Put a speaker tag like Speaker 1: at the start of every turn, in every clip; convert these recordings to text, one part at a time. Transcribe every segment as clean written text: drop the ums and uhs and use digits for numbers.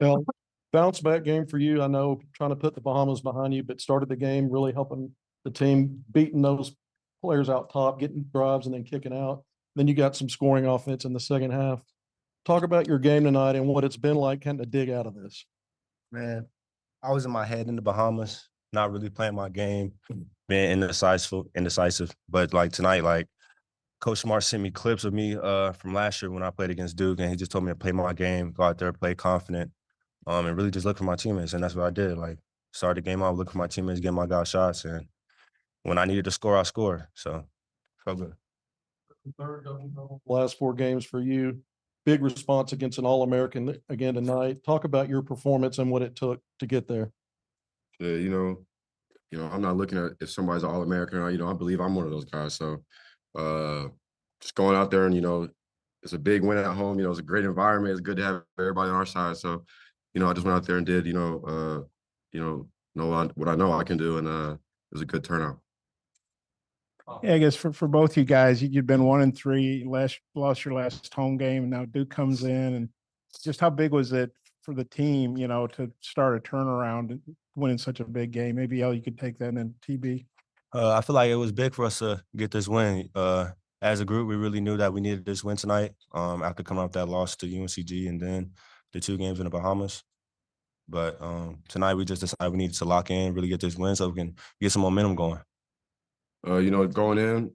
Speaker 1: Well, bounce back game for you. I know trying to put the Bahamas behind you, but started the game really helping the team, beating those players out top, getting drives and then kicking out. Then you got some scoring offense in the second half. Talk about your game tonight and what it's been like kind of dig out of this.
Speaker 2: Man, I was in my head in the Bahamas, not really playing my game, being indecisive. But like tonight, like Coach Smart sent me clips of me from last year when I played against Duke, and he just told me to play my game, go out there, play confident, and really just look for my teammates. And that's what I did. Like started the game off, look for my teammates, get my guys shots, and when I needed to score, I scored. So felt good.
Speaker 1: Third last four games for you. Big response against an All-American again tonight. Talk about your performance and what it took to get there.
Speaker 3: Yeah, I'm not looking at if somebody's an All-American or not. I believe I'm one of those guys. So just going out there and, it's a big win at home. It's a great environment. It's good to have everybody on our side. So, I just went out there and did, know what I know I can do, and it was a good turnout.
Speaker 4: Yeah, I guess for both you guys, you've been 1-3, lost your last home game, and now Duke comes in, and just how big was it for the team, to start a turnaround and winning such a big game? Maybe you could take that and then TB.
Speaker 2: I feel like it was big for us to get this win. As a group, we really knew that we needed this win tonight. After coming off that loss to UNCG and then the 2 games in the Bahamas. But tonight we just decided we needed to lock in, really get this win so we can get some momentum going.
Speaker 3: Going in,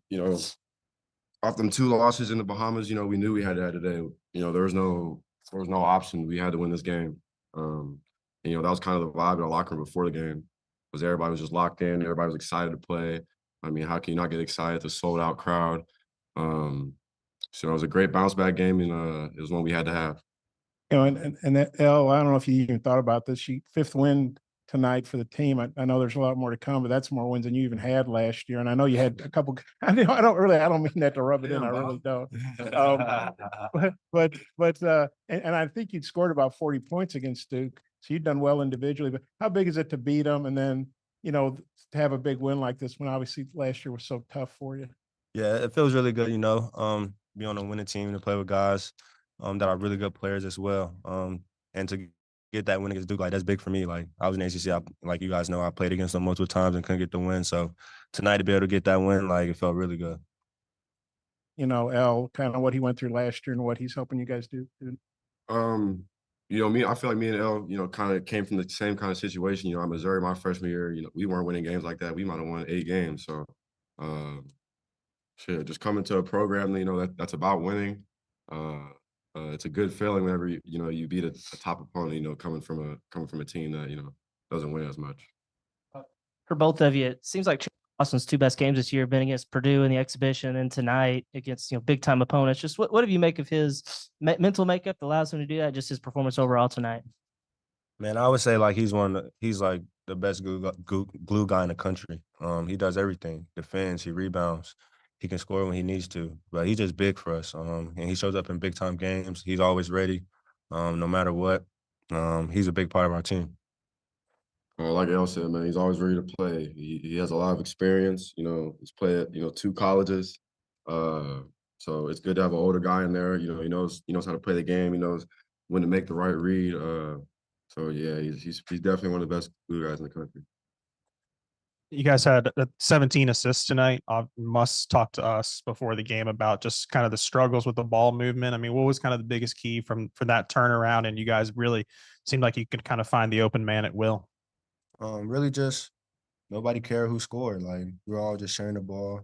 Speaker 3: off them 2 losses in the Bahamas, we knew we had to have today. There was no option. We had to win this game. That was kind of the vibe in the locker room before the game, was everybody was just locked in. Everybody was excited to play. I mean, how can you not get excited? The sold-out crowd. So it was a great bounce-back game, and it was one we had to have.
Speaker 4: And that, Elle, I don't know if you even thought about this. 5th win tonight for the team. I know there's a lot more to come, but that's more wins than you even had last year. And I know you had a couple. I don't mean that to rub it in. I really don't. And I think you'd scored about 40 points against Duke, so you've done well individually. But how big is it to beat them, and then to have a big win like this when obviously last year was so tough for you?
Speaker 2: Yeah, it feels really good. Be on a winning team to play with guys that are really good players as well. And to get that win against Duke, like that's big for me. Like I was in ACC, like you guys know, I played against them multiple times and couldn't get the win. So tonight to be able to get that win, like it felt really good.
Speaker 4: Elle, kind of what he went through last year and what he's helping you guys do.
Speaker 3: I feel like me and Elle, kind of came from the same kind of situation. At Missouri, my freshman year, we weren't winning games like that. We might have won 8 games. So, just coming to a program, that's about winning. It's a good feeling whenever you beat a top opponent. Coming from a team that doesn't win as much.
Speaker 5: For both of you, it seems like Austin's 2 best games this year have been against Purdue in the exhibition and tonight against big time opponents. Just what do you make of his mental makeup that allows him to do that? Just his performance overall tonight.
Speaker 2: Man, I would say like he's like the best glue guy in the country. He does everything: defends, he rebounds. He can score when he needs to, but he's just big for us. And he shows up in big time games. He's always ready, no matter what. He's a big part of our team.
Speaker 3: Like Elle said, man, he's always ready to play. He has a lot of experience. He's played at 2 colleges. So it's good to have an older guy in there. He knows how to play the game. He knows when to make the right read. So yeah, he's definitely one of the best glue guys in the country.
Speaker 6: You guys had 17 assists tonight. Must talk to us before the game about just kind of the struggles with the ball movement. I mean, what was kind of the biggest key for that turnaround? And you guys really seemed like you could kind of find the open man at will.
Speaker 2: Really just nobody cared who scored. Like we're all just sharing the ball.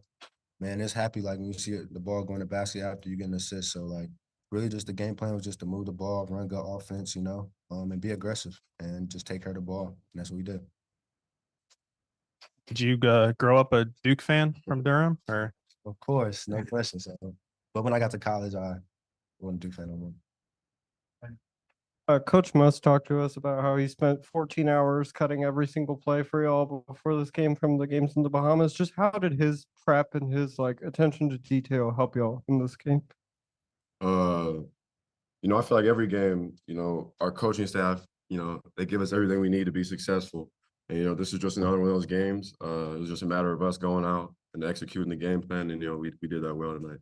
Speaker 2: Man, it's happy like when you see the ball going to basket after you get an assist. So like really just the game plan was just to move the ball, run good offense, and be aggressive and just take care of the ball. And that's what we did.
Speaker 6: Did you grow up a Duke fan from Durham, or?
Speaker 2: Of course, no question. So, but when I got to college, I wasn't a Duke fan no more.
Speaker 7: Coach Must talked to us about how he spent 14 hours cutting every single play for y'all before this game from the games in the Bahamas. Just how did his prep and his attention to detail help y'all in this game?
Speaker 3: I feel like every game, our coaching staff, they give us everything we need to be successful. And, this is just another one of those games. It was just a matter of us going out and executing the game plan. And, we did that well tonight.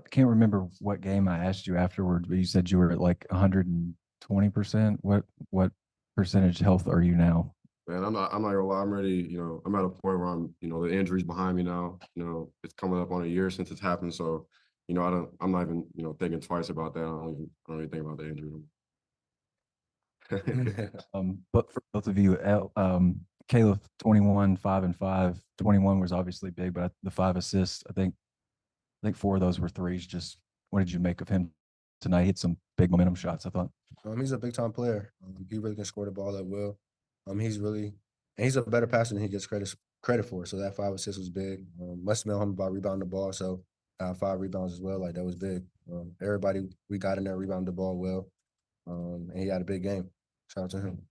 Speaker 8: can't remember what game I asked you afterwards, but you said you were at like 120%. What percentage health are you now?
Speaker 3: Man, I'm not gonna lie. I'm ready. You know, I'm at a point where the injury's behind me now. You know, it's coming up on a year since it's happened. So, I'm not even, thinking twice about that. I don't even think about the injury.
Speaker 8: But for both of you, Caleb, 21, 5-5. 21 was obviously big, but the 5 assists, I think 4 of those were threes. Just what did you make of him tonight? He hit some big momentum shots, I thought.
Speaker 2: He's a big time player. He really can score the ball at will. He's a better passer than he gets credit for. So that 5 assists was big. Must know him about rebounding the ball. So 5 rebounds as well. Like that was big. Everybody we got in there rebounded the ball well. And he had a big game. Shout out to him.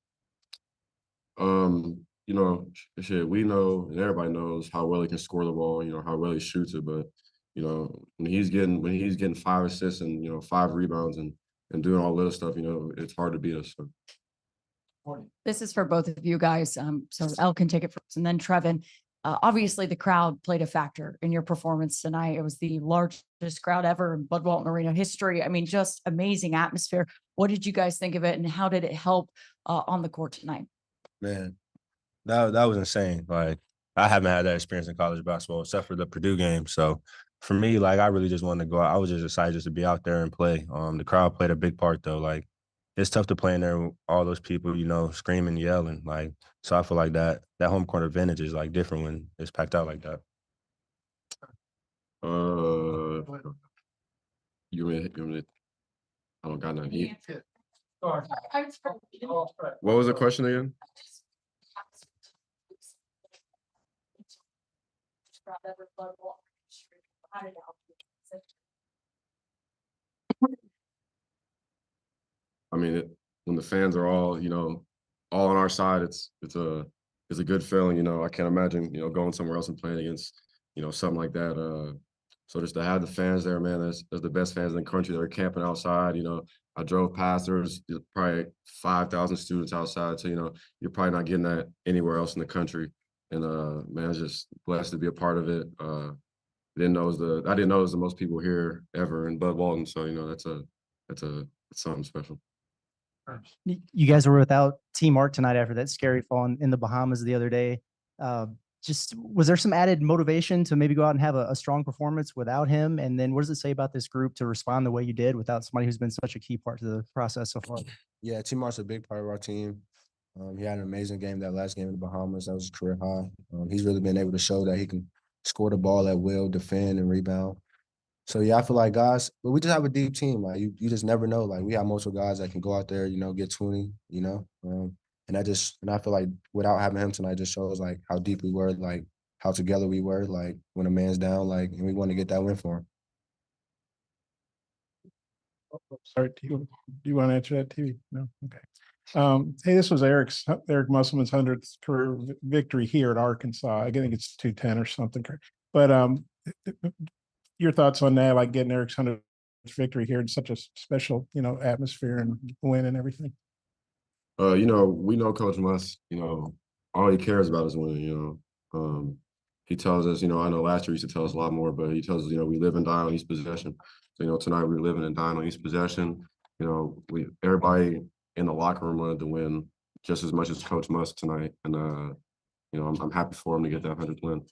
Speaker 3: Shit, we know and everybody knows how well he can score the ball, how well he shoots it. But, when he's getting 5 assists and, 5 rebounds and doing all little stuff, it's hard to beat us. So.
Speaker 9: This is for both of you guys. So Elle can take it first, and then Trevin. Obviously, the crowd played a factor in your performance tonight. It was the largest crowd ever in Bud Walton Arena history. I mean, just amazing atmosphere. What did you guys think of it, and how did it help on the court tonight?
Speaker 2: Man, that was insane. Like I haven't had that experience in college basketball except for the Purdue game. So for me, like I really just wanted to go out. I was just excited just to be out there and play. The crowd played a big part though. Like it's tough to play in there with all those people, screaming, yelling. Like so I feel like that home court advantage is like different when it's packed out like that.
Speaker 3: You mean I don't got none heat. What was the question again? I mean, when the fans are all, all on our side, it's a good feeling. I can't imagine, going somewhere else and playing against, something like that. So just to have the fans there, man, that's the best fans in the country that are camping outside. I drove past, there's probably 5,000 students outside. So, you're probably not getting that anywhere else in the country. And man, I was just blessed to be a part of it. I didn't know it was the most people here ever in Bud Walton. So, that's something special.
Speaker 10: You guys were without T Mark tonight after that scary fall in the Bahamas the other day. Just was there some added motivation to maybe go out and have a strong performance without him? And then what does it say about this group to respond the way you did without somebody who's been such a key part to the process so far?
Speaker 2: Yeah, T Mark's a big part of our team. He had an amazing game that last game in the Bahamas. That was a career high. He's really been able to show that he can score the ball at will, defend, and rebound. So, yeah, I feel like guys, but we just have a deep team. Like, you just never know. Like, we have multiple guys that can go out there, get 20, and I feel like without having him tonight just shows, like, how deep we were, like, how together we were, like, when a man's down, like, and we want to get that win for him.
Speaker 4: Sorry, do you want to answer that, TV? No? Okay. Hey, this was Eric Musselman's 100th career victory here at Arkansas. I think it's 210 or something. But your thoughts on that, like getting Eric's 100th victory here in such a special, atmosphere and win and everything?
Speaker 3: We know Coach Muss, all he cares about is winning, He tells us, I know last year he used to tell us a lot more, but he tells us, we live and die on each possession. So, tonight we're living and dying on each possession. Everybody in the locker room wanted to win just as much as Coach Muss tonight. And, I'm happy for him to get that 100th win.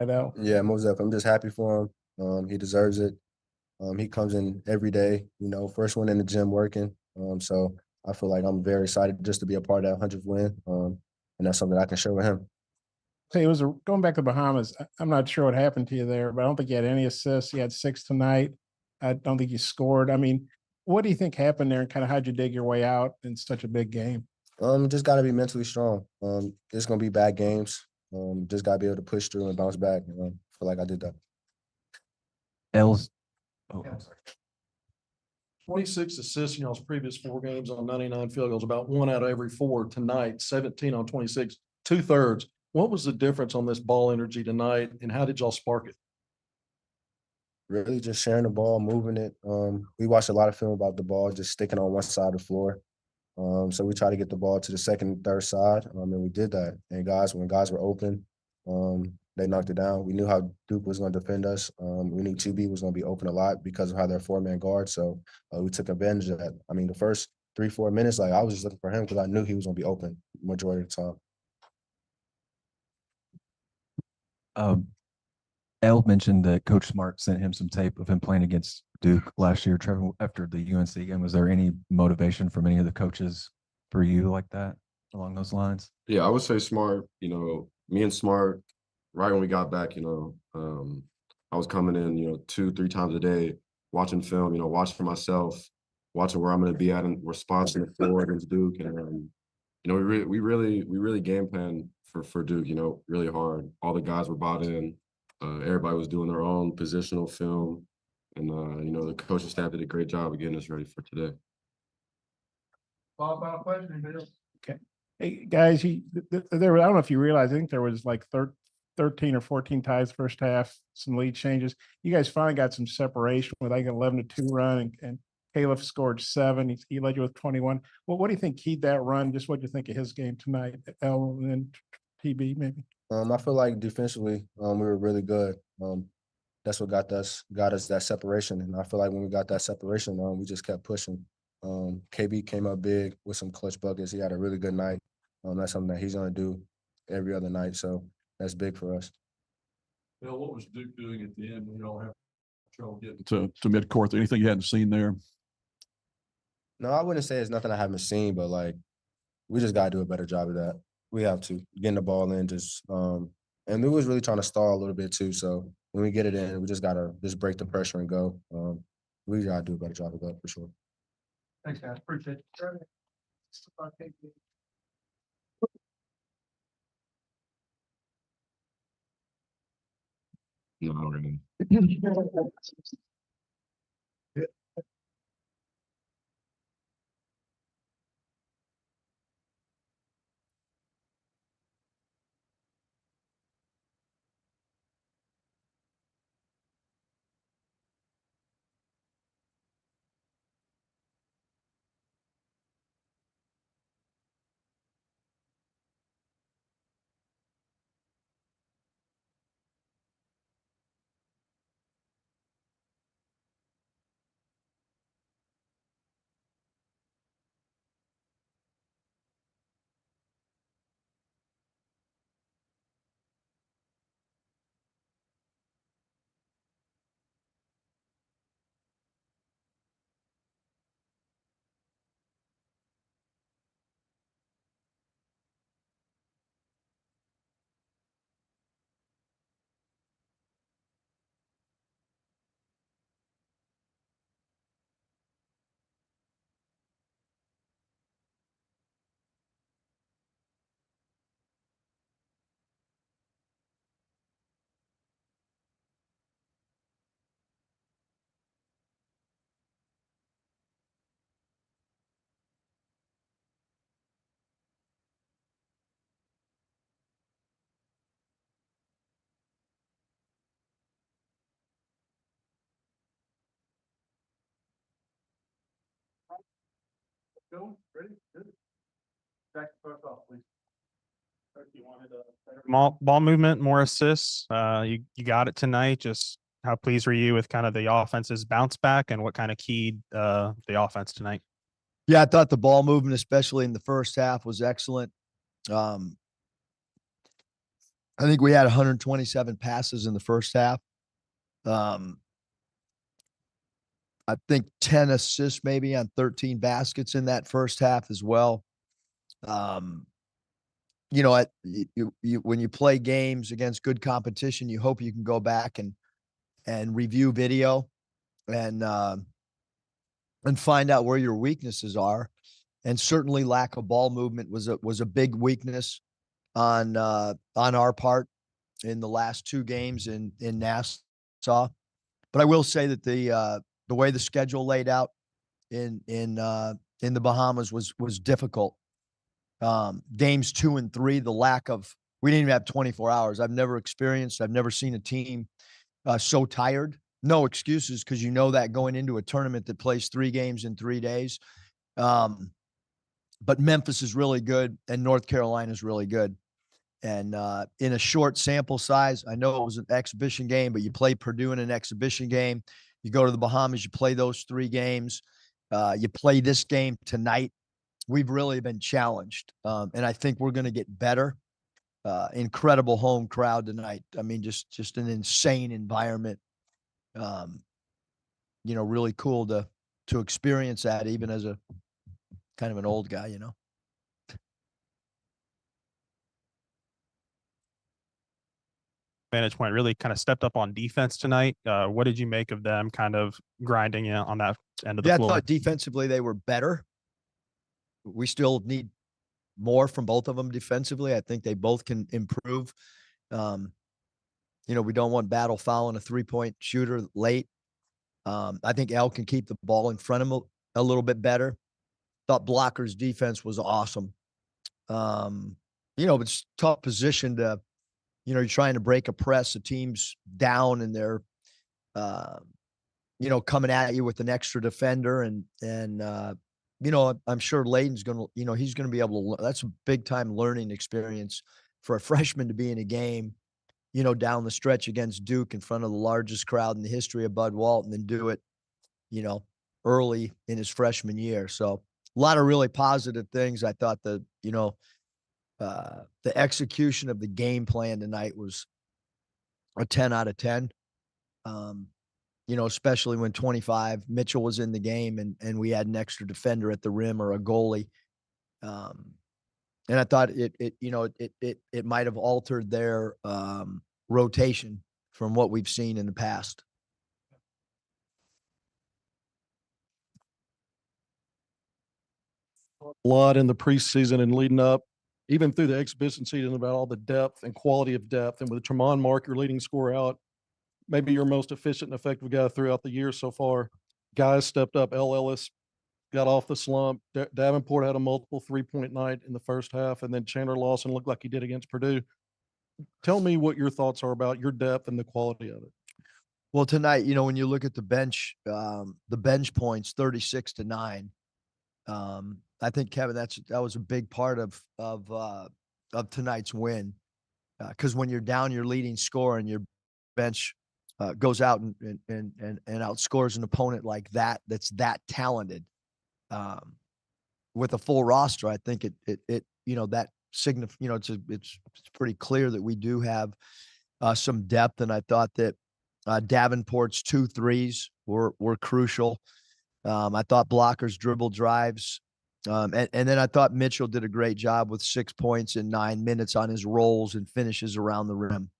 Speaker 4: I know.
Speaker 2: Yeah, most definitely. I'm just happy for him. He deserves it. He comes in every day, first one in the gym working. So I feel like I'm very excited just to be a part of that 100th win. And that's something I can share with him.
Speaker 4: Hey, going back to Bahamas. I'm not sure what happened to you there, but I don't think you had any assists. You had 6 tonight. I don't think you scored. I mean, what do you think happened there, and kind of how'd you dig your way out in such a big game?
Speaker 2: Just got to be mentally strong. It's going to be bad games. Just got to be able to push through and bounce back. I feel like I did that.
Speaker 8: Els.
Speaker 1: 26 assists in y'all's previous 4 games on 99 field goals, about 1 out of every 4 tonight, 17 on 26, 2/3. What was the difference on this ball energy tonight, and how did y'all spark it?
Speaker 2: Really just sharing the ball, moving it. We watched a lot of film about the ball just sticking on one side of the floor. So we try to get the ball to the second and third side, and we did that. And when guys were open, they knocked it down. We knew how Duke was going to defend us. We knew 2B was going to be open a lot because of how they're 4-man guard. So we took advantage of that. I mean, the first 3-4 minutes, like I was just looking for him because I knew he was going to be open majority of the time.
Speaker 8: El mentioned that Coach Smart sent him some tape of him playing against Duke last year. Trevor, after the UNC game, was there any motivation from any of the coaches for you like that along those lines?
Speaker 3: Yeah, I would say Smart, me and Smart, right when we got back, I was coming in, 2-3 times a day, watching film, watching for myself, watching where I'm going to be at in response to the floor against Duke. And, we really game plan for Duke, really hard. All the guys were bought in. Everybody was doing their own positional film. And, the coaching staff did a great job of getting us ready for today.
Speaker 4: Okay. Hey, guys, there were, I don't know if you realize, I think there was like 13 or 14 ties first half, some lead changes. You guys finally got some separation with like 11-2 run, and Caleb scored 7. He led you with 21. Well, what do you think keyed that run? Just what do you think of his game tonight? L and then TB maybe?
Speaker 2: I feel like defensively, we were really good. That's what got us that separation. And I feel like when we got that separation, we just kept pushing. KB came up big with some clutch buckets. He had a really good night. That's something that he's going to do every other night. So that's big for us.
Speaker 1: Bill, what was Duke doing at the end when y'all have trouble getting to midcourt? Anything you hadn't seen there?
Speaker 2: No, I wouldn't say it's nothing I haven't seen, but like we just got to do a better job of that. We have to getting the ball in, and we was really trying to stall a little bit too. So when we get it in, we just gotta break the pressure and go. We gotta do a better job of that for sure.
Speaker 1: Thanks, guys. Appreciate it.
Speaker 3: No, I don't really.
Speaker 1: Go. Ready? Good. Back to first off, please. You wanted
Speaker 6: Ball movement, more assists. You got it tonight. Just how pleased were you with kind of the offense's bounce back and what kind of keyed the offense tonight?
Speaker 11: Yeah, I thought the ball movement, especially in the first half, was excellent. I think we had 127 passes in the first half. I think 10 assists maybe on 13 baskets in that first half as well. When you play games against good competition, you hope you can go back and review video and find out where your weaknesses are. And certainly lack of ball movement was a big weakness on our part in the last 2 games in Nassau. But I will say that the way the schedule laid out in the Bahamas was difficult. Games 2 and 3, we didn't even have 24 hours. I've never seen a team so tired. No excuses, because that going into a tournament that plays 3 games in 3 days. But Memphis is really good and North Carolina is really good. And in a short sample size, I know it was an exhibition game, but you play Purdue in an exhibition game. You go to the Bahamas, you play those 3 games. You play this game tonight. We've really been challenged. And I think we're going to get better. Incredible home crowd tonight. I mean, just an insane environment. Really cool to experience that even as a kind of an old guy,
Speaker 6: Vantage point really kind of stepped up on defense tonight. What did you make of them kind of grinding in on that end of the
Speaker 11: Yeah, I
Speaker 6: floor?
Speaker 11: thought defensively they were better. We still need more from both of them defensively. I think they both can improve. We don't want Battle fouling a 3-point shooter late. I think Al can keep the ball in front of him a little bit better. Thought Blocker's defense was awesome. It's a tough position to, you're trying to break a press, the team's down and they're, coming at you with an extra defender. And I'm sure Layden's going to, he's going to be able to, that's a big time learning experience for a freshman to be in a game, down the stretch against Duke in front of the largest crowd in the history of Bud Walton and do it, early in his freshman year. So a lot of really positive things. I thought the execution of the game plan tonight was a 10 out of 10. Especially when 25 Mitchell was in the game and we had an extra defender at the rim or a goalie. And I thought it might have altered their rotation from what we've seen in the past.
Speaker 1: A lot in the preseason and leading up, even through the exhibition season, about all the depth and quality of depth. And with Tremont Mark, your leading scorer out, maybe your most efficient and effective guy throughout the year so far. Guys stepped up. L. Ellis got off the slump. Davenport had a multiple 3-point night in the first half, and then Chandler Lawson looked like he did against Purdue. Tell me what your thoughts are about your depth and the quality of it.
Speaker 11: Well, tonight, when you look at the bench points, 36-9. I think, Kevin, that was a big part of tonight's win. Because when you're down your leading scorer and your bench goes out and outscores an opponent like that, that's that talented, with a full roster, I think that it's pretty clear that we do have some depth. And I thought that Davenport's 2 threes were crucial. I thought Blocker's dribble drives. And then I thought Mitchell did a great job with 6 points in 9 minutes on his rolls and finishes around the rim.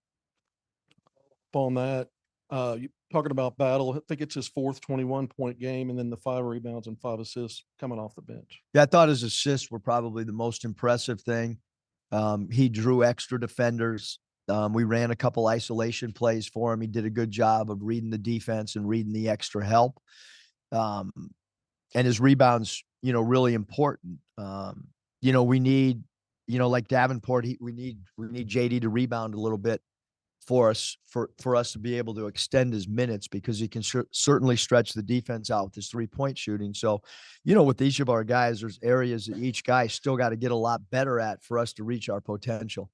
Speaker 1: On that, you talking about Battle, I think it's his 4th 21-point game, and then the 5 rebounds and 5 assists coming off the bench.
Speaker 11: Yeah, I thought his assists were probably the most impressive thing. He drew extra defenders. We ran a couple isolation plays for him. He did a good job of reading the defense and reading the extra help. And his rebounds, really important. We need, like Davenport, we need JD to rebound a little bit for us to be able to extend his minutes, because he can certainly stretch the defense out with his 3-point shooting. So, with each of our guys, there's areas that each guy still got to get a lot better at for us to reach our potential.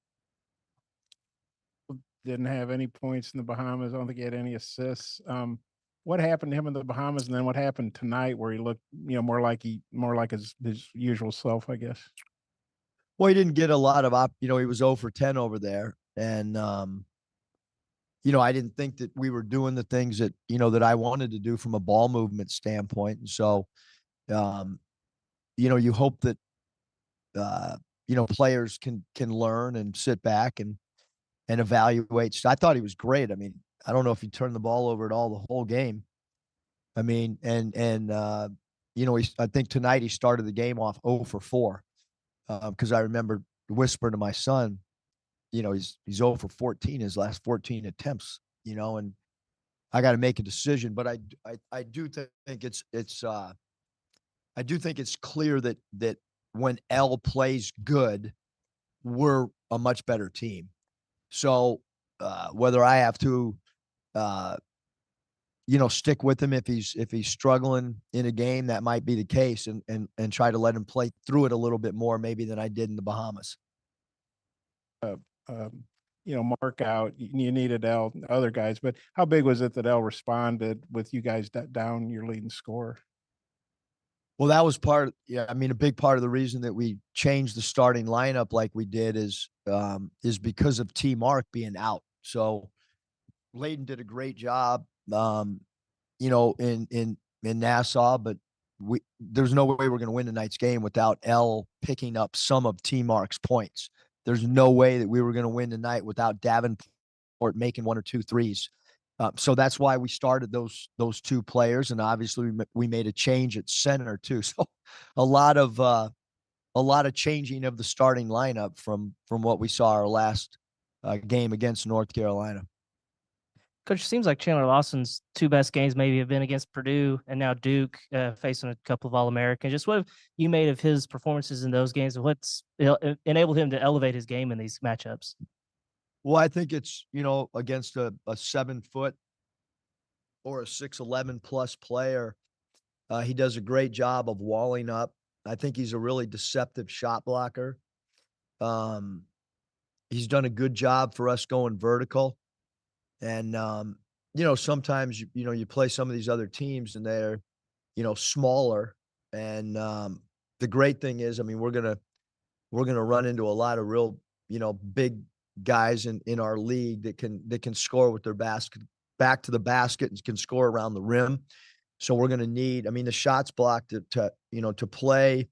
Speaker 4: Didn't have any points in the Bahamas. I don't think he had any assists. What happened to him in the Bahamas, and then what happened tonight where he looked, more like his usual self, I guess?
Speaker 11: Well, he didn't get a lot of he was 0 for 10 over there. And, I didn't think that we were doing the things that, that I wanted to do from a ball movement standpoint. And so, you hope that, players can learn and sit back and evaluate. So I thought he was great. I mean, I don't know if he turned the ball over at all the whole game. I mean, I think tonight he started the game off 0 for 4. Because I remember whispering to my son, he's 0 for 14 his last 14 attempts, and I got to make a decision. But I do think it's clear that when L plays good, we're a much better team. So whether I have to, stick with him if he's struggling in a game, that might be the case, and try to let him play through it a little bit more maybe than I did in the Bahamas.
Speaker 4: Mark out, you needed L, other guys, but how big was it that L responded with you guys down your leading scorer?
Speaker 11: Well, that was a big part of the reason that we changed the starting lineup like we did is because of T Mark being out. So Layden did a great job, in Nassau, but there's no way we're going to win tonight's game without L picking up some of T Mark's points. There's no way that we were going to win tonight without Davenport making 1 or 2 threes. So that's why we started those 2 players, and obviously we made a change at center too. So a lot of changing of the starting lineup from what we saw our last game against North Carolina.
Speaker 5: Coach, it seems like Chandler Lawson's 2 best games maybe have been against Purdue and now Duke, facing a couple of All-Americans. Just what have you made of his performances in those games, and what's enabled him to elevate his game in these matchups?
Speaker 11: Well, I think it's, against a 7-foot or a 6'11 plus player, he does a great job of walling up. I think he's a really deceptive shot blocker. He's done a good job for us going vertical. And, sometimes, you play some of these other teams and they're, smaller. And the great thing is, we're going to run into a lot of real, big guys in our league that can score with their back to the basket and can score around the rim. So we're going to need, the shots blocked to play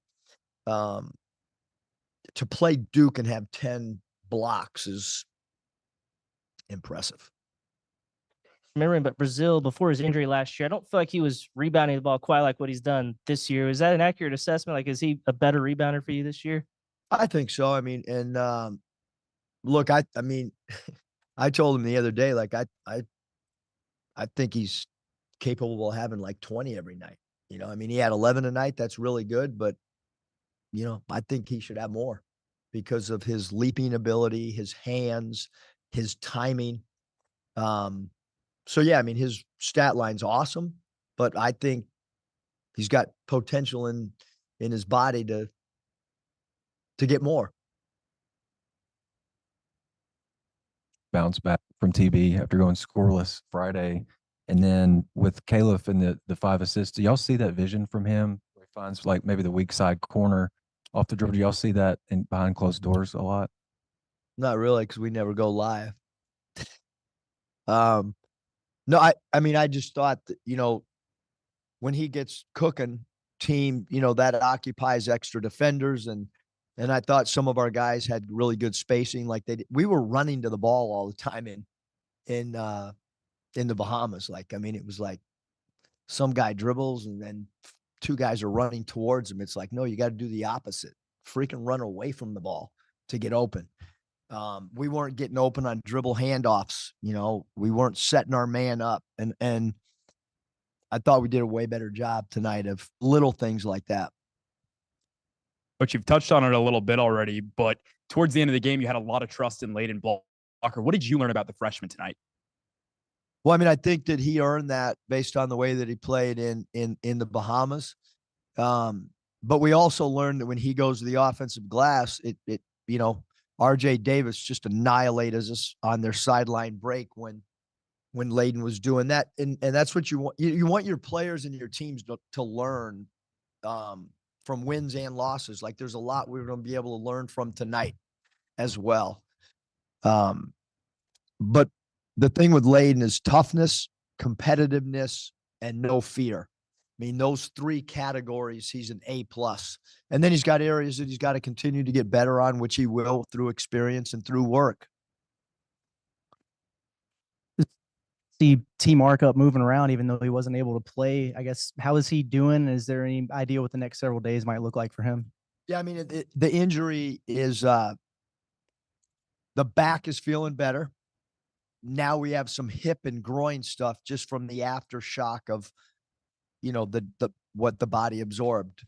Speaker 11: Duke and have 10 blocks is impressive.
Speaker 5: Remembering, but Brazil, before his injury last year, I don't feel like he was rebounding the ball quite like what he's done this year. Is that an accurate assessment? Like, is he a better rebounder for you this year?
Speaker 11: I think so. Look, I told him the other day, like, I think he's capable of having like 20 every night. He had 11 a night. That's really good. But, I think he should have more because of his leaping ability, his hands, his timing. So, yeah, his stat line's awesome, but I think he's got potential in his body to get more.
Speaker 8: Bounce back from TB after going scoreless Friday. And then with Caleb and the 5 assists, do y'all see that vision from him? Where he finds like maybe the weak side corner off the dribble. Do y'all see that behind closed doors a lot?
Speaker 11: Not really, because we never go live. No, I just thought that, when he gets cooking, team, that occupies extra defenders. And I thought some of our guys had really good spacing. Like we were running to the ball all the time in the Bahamas. Like, it was like some guy dribbles and then 2 guys are running towards him. It's like, no, you got to do the opposite. Freaking run away from the ball to get open. We weren't getting open on dribble handoffs. We weren't setting our man up. And I thought we did a way better job tonight of little things like that.
Speaker 12: But you've touched on it a little bit already, but towards the end of the game, you had a lot of trust in Layden Blocker. What did you learn about the freshman tonight?
Speaker 11: Well, I think that he earned that based on the way that he played in the Bahamas. But we also learned that when he goes to the offensive glass, it RJ Davis just annihilated us on their sideline break when Layden was doing that. And that's what you want. You want your players and your teams to learn from wins and losses. Like there's a lot we're going to be able to learn from tonight as well. But the thing with Layden is toughness, competitiveness, and no fear. Those 3 categories, he's an A+. And then he's got areas that he's got to continue to get better on, which he will through experience and through work.
Speaker 10: See T Mark up moving around, even though he wasn't able to play. I guess, how is he doing? Is there any idea what the next several days might look like for him?
Speaker 11: Yeah, the injury is the back is feeling better. Now we have some hip and groin stuff just from the aftershock of, what the body absorbed.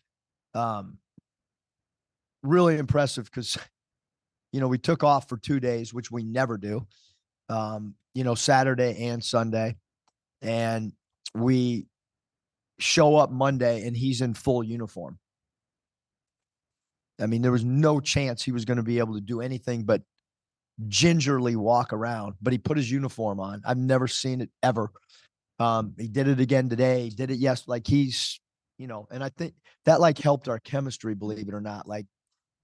Speaker 11: Really impressive because, we took off for 2 days, which we never do. Saturday and Sunday. And we show up Monday and he's in full uniform. There was no chance he was going to be able to do anything but gingerly walk around, but he put his uniform on. I've never seen it ever. He did it again today. He did it like he's, and I think that like helped our chemistry, believe it or not. Like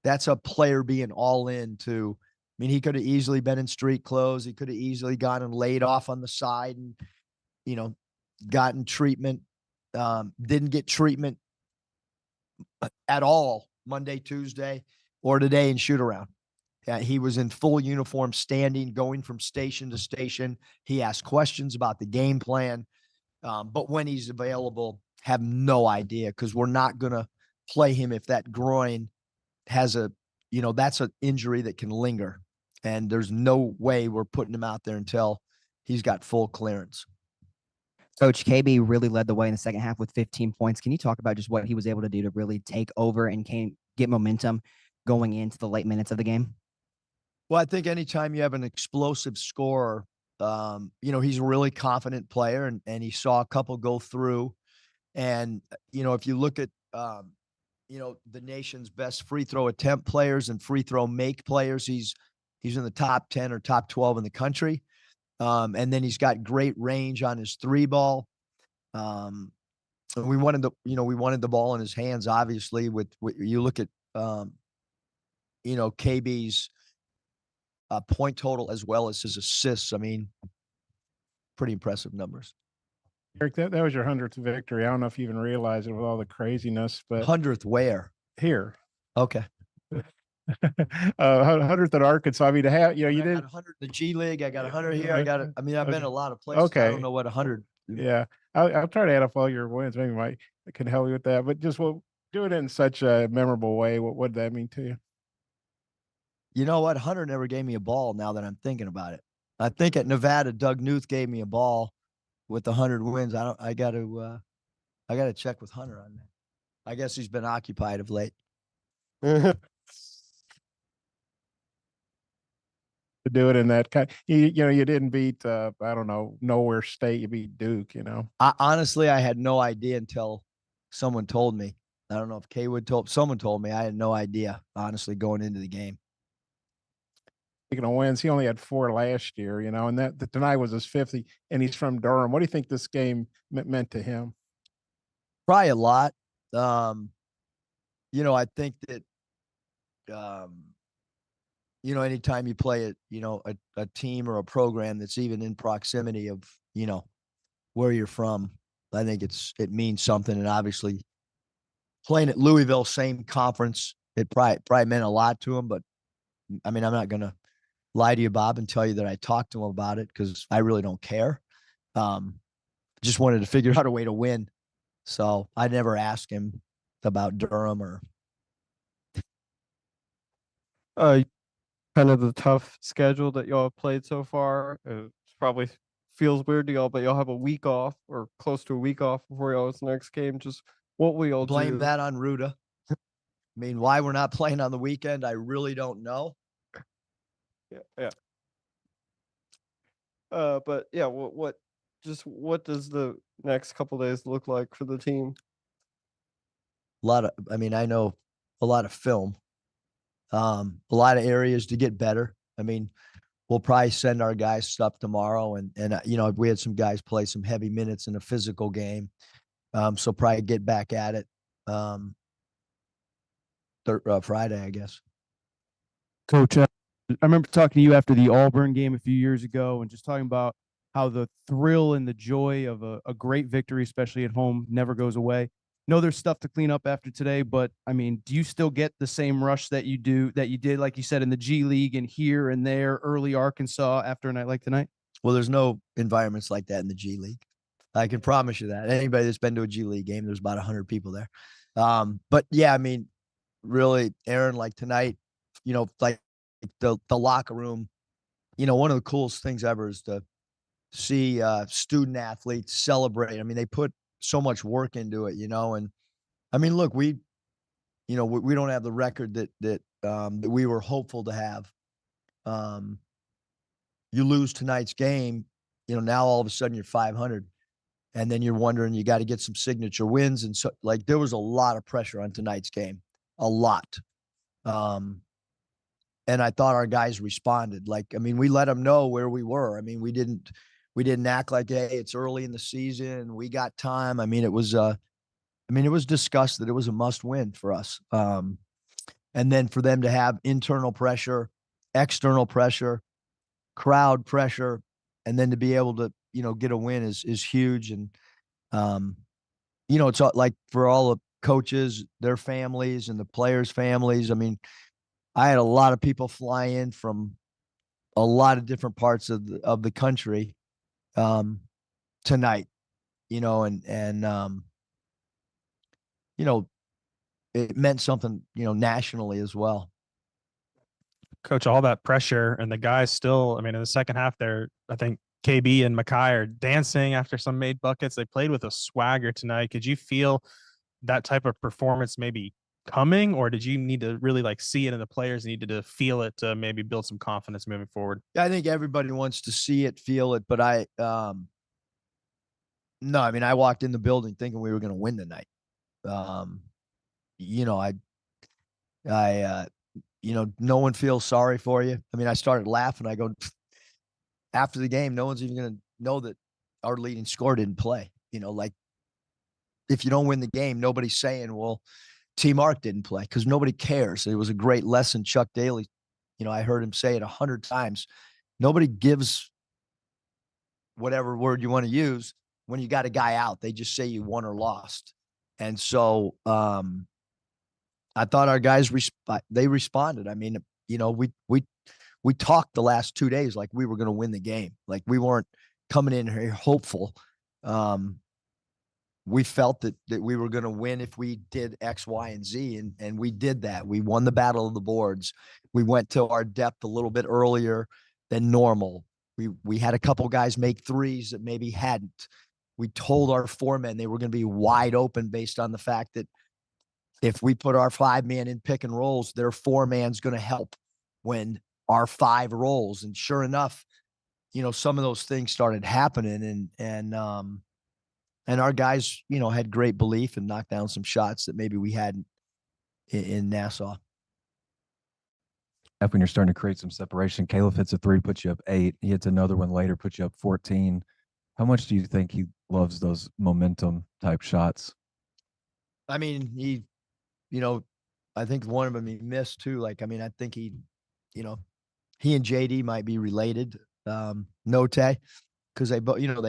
Speaker 11: that's a player being all in to, I mean, he could have easily been in street clothes. He could have easily gotten laid off on the side and, gotten treatment. Didn't get treatment at all Monday, Tuesday, or today in shoot around. He was in full uniform, standing, going from station to station. He asked questions about the game plan. But when he's available, have no idea, because we're not going to play him if that groin has that's an injury that can linger. And there's no way we're putting him out there until he's got full clearance.
Speaker 13: Coach, KB really led the way in the second half with 15 points. Can you talk about just what he was able to do to really take over and get momentum going into the late minutes of the game?
Speaker 11: Well, I think anytime you have an explosive scorer, he's a really confident player, and he saw a couple go through. And, if you look at, the nation's best free throw attempt players and free throw make players, he's in the top 10 or top 12 in the country. And then he's got great range on his three ball. And we wanted the ball in his hands, obviously. With you look at, KB's point total as well as his assists. I mean, pretty impressive numbers.
Speaker 4: Eric, that was your 100th victory. I don't know if you even realize it with all the craziness, but
Speaker 11: 100th where?
Speaker 4: Here.
Speaker 11: Okay.
Speaker 4: 100th at Arkansas. I mean, to have, you
Speaker 11: I
Speaker 4: did
Speaker 11: got 100 in the G League. I got 100 here. I've been in a lot of places. I
Speaker 4: Okay.
Speaker 11: don't know what 100.
Speaker 4: Yeah. I'll try to add up all your wins. Maybe Mike can help you with that, but just do it in such a memorable way. What did that mean to you?
Speaker 11: You know what? Hunter never gave me a ball now that I'm thinking about it. I think at Nevada, Doug Newth gave me a ball with the 100 wins. I got to check with Hunter on that. I guess he's been occupied of late.
Speaker 4: To do it in that kind, you didn't beat, I don't know, Nowhere State. You beat Duke,
Speaker 11: Honestly, I had no idea until someone told me. I don't know if someone told me. I had no idea, honestly, going into the game.
Speaker 4: Speaking of wins, he only had 4 last year, and that tonight was his 5th, and he's from Durham. What do you think this game meant to him?
Speaker 11: Probably a lot. I think that, anytime you play a team or a program that's even in proximity of, where you're from, I think it means something. And obviously playing at Louisville, same conference, it probably meant a lot to him. But I mean, I'm not going to lie to you, Bob, and tell you that I talked to him about it, because I really don't care. Just wanted to figure out a way to win. So I never asked him about Durham or.
Speaker 7: Kind of the tough schedule that y'all have played so far. It probably feels weird to y'all, but y'all have a week off or close to a week off before y'all's next game. Just what will y'all
Speaker 11: Blame
Speaker 7: do?
Speaker 11: that on Ruda. I mean, why we're not playing on the weekend, I really don't know.
Speaker 7: Yeah. But yeah, what does the next couple days look like for the team?
Speaker 11: I know a lot of film, a lot of areas to get better. I mean, we'll probably send our guys stuff tomorrow, and we had some guys play some heavy minutes in a physical game, so probably get back at it Friday, I guess.
Speaker 12: Coach, I remember talking to you after the Auburn game a few years ago and just talking about how the thrill and the joy of a great victory, especially at home, never goes away. Know there's stuff to clean up after today, but I mean, do you still get the same rush that you did, like you said, in the G League and here and there, early Arkansas after a night like tonight?
Speaker 11: Well, there's no environments like that in the G League. I can promise you that. Anybody that's been to a G League game, there's about 100 people there. But yeah, I mean, really, Aaron, like tonight, like the locker room, one of the coolest things ever is to see student athletes celebrate. I mean, they put so much work into it, and I mean, look, we don't have the record that we were hopeful to have. You lose tonight's game, now all of a sudden you're 500, and then you're wondering, you got to get some signature wins. And so like, there was a lot of pressure on tonight's game, a lot. and I thought our guys responded. Like, I mean, we let them know where we were. I mean, we didn't act like, hey, it's early in the season, we got time. I mean, it was discussed that it was a must win for us. And then for them to have internal pressure, external pressure, crowd pressure, and then to be able to, get a win is huge. And, it's like for all the coaches, their families and the players' families. I mean, I had a lot of people fly in from a lot of different parts of the country, tonight, and it meant something, nationally as well.
Speaker 6: Coach, all that pressure and the guys still, I mean, in the second half there, I think KB and Mackay are dancing after some made buckets. They played with a swagger tonight. Could you feel that type of performance maybe coming, or did you need to really like see it and the players needed to feel it to maybe build some confidence moving forward?
Speaker 11: Yeah, I think everybody wants to see it, feel it, but no, I mean, I walked in the building thinking we were going to win tonight. No one feels sorry for you. I mean, I started laughing. I go, after the game, no one's even going to know that our leading scorer didn't play. Like if you don't win the game, nobody's saying, well, T Mark didn't play, because nobody cares. It was a great lesson. Chuck Daly, I heard him say it 100 times. Nobody gives whatever word you want to use when you got a guy out. They just say you won or lost. And so I thought our guys they responded. I mean, we talked the last 2 days like we were going to win the game. Like we weren't coming in here hopeful. We felt that we were going to win if we did X, Y, and Z, and we did that. We won the battle of the boards. We went to our depth a little bit earlier than normal. We had a couple guys make threes that maybe hadn't. We told our 4 men they were going to be wide open based on the fact that if we put our 5-man in pick and rolls, their 4-man's going to help when our 5 rolls. And sure enough, some of those things started happening, and our guys, had great belief and knocked down some shots that maybe we hadn't in Nassau.
Speaker 8: When you're starting to create some separation, Caleb hits a 3, puts you up 8. He hits another one later, puts you up 14. How much do you think he loves those momentum type shots?
Speaker 11: I mean, I think one of them he missed too. Like, I mean, I think he and JD might be related. Note, because they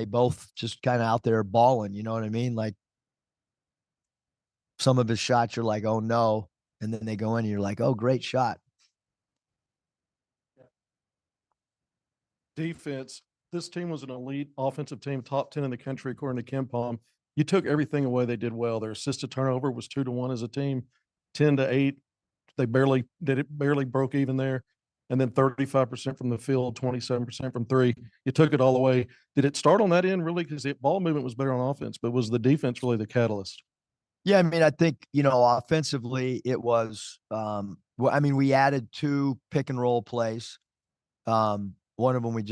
Speaker 11: both just kind of out there balling. You know what I mean? Like some of his shots, you're like, oh no, and then they go in, and you're like, oh, great shot.
Speaker 1: Defense. This team was an elite offensive team, top 10 in the country, according to KenPom. You took everything away they did well. Their assisted turnover was 2-1 as a team, 10-8. They barely broke even there. And then 35% from the field, 27% from 3. You took it all away. Did it start on that end really? Because the ball movement was better on offense, but was the defense really the catalyst?
Speaker 11: Yeah, I mean, I think, offensively it was, we added 2 pick and roll plays. One of them we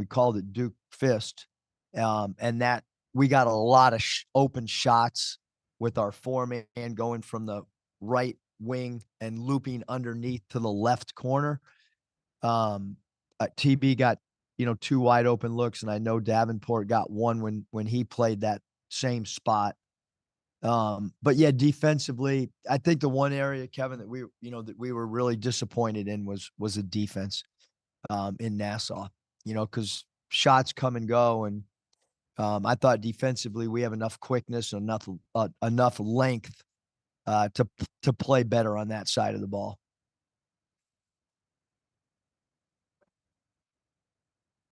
Speaker 11: called it Duke Fist. And that we got a lot of open shots with our 4-man going from the right wing and looping underneath to the left corner. TB got, 2 wide open looks, and I know Davenport got one when he played that same spot. But yeah, defensively, I think the one area, Kevin, that we were really disappointed in was the defense in Nassau, because shots come and go. And I thought defensively we have enough quickness and enough length to play better on that side of the ball.